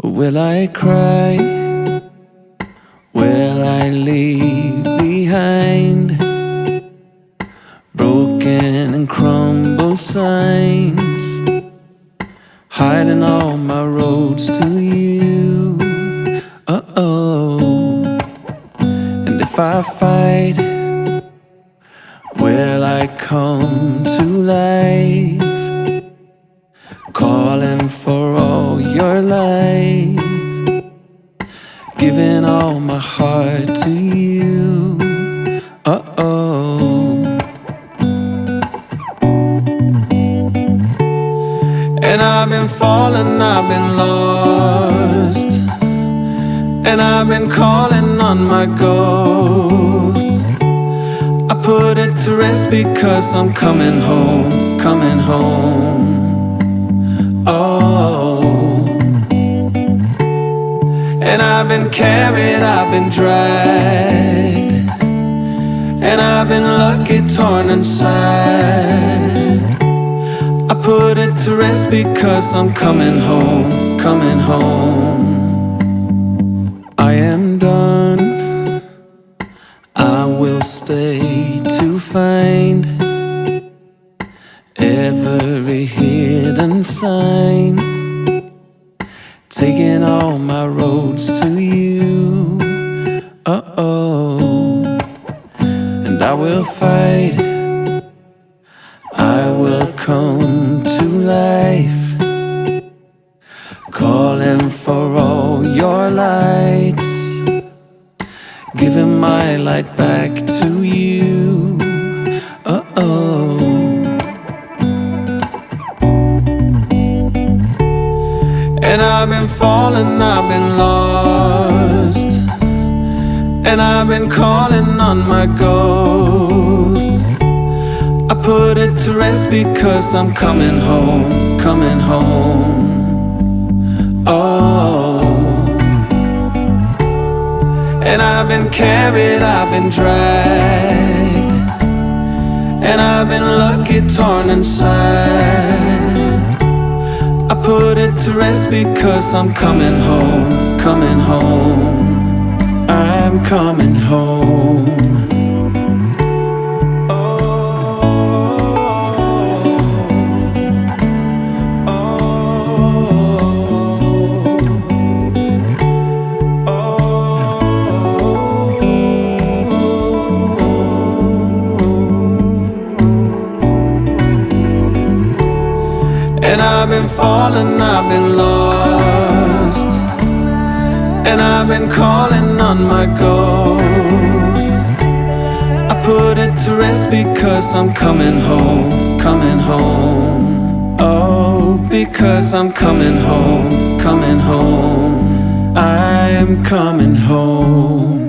Will I cry? Will I leave behind broken and crumbled signs, hiding all my roads to you? And if I fight, will I come to life, calling for all your light, giving all my heart to you? And I've been falling, I've been lost, and I've been calling on my ghosts. I put it to rest because I'm coming home, coming home. Oh, and I've been carried, I've been dragged, and I've been lucky, torn inside. I put it to rest because I'm coming home, coming home. I am done, I will stay to find every hidden sign, taking all my roads to you. And I will fight, I will come to life, calling for all your lights, giving my light back to you. And I've been falling, I've been lost, and I've been calling on my ghosts. I put it to rest because I'm coming home, coming home. Oh, and I've been carried, I've been dragged, and I've been lucky, torn inside. I put it to rest because I'm coming home, coming home. I'm coming home. And I've been falling, I've been lost, and I've been calling on my ghosts. I put it to rest because I'm coming home, coming home. Oh, because I'm coming home, coming home. I'm coming home.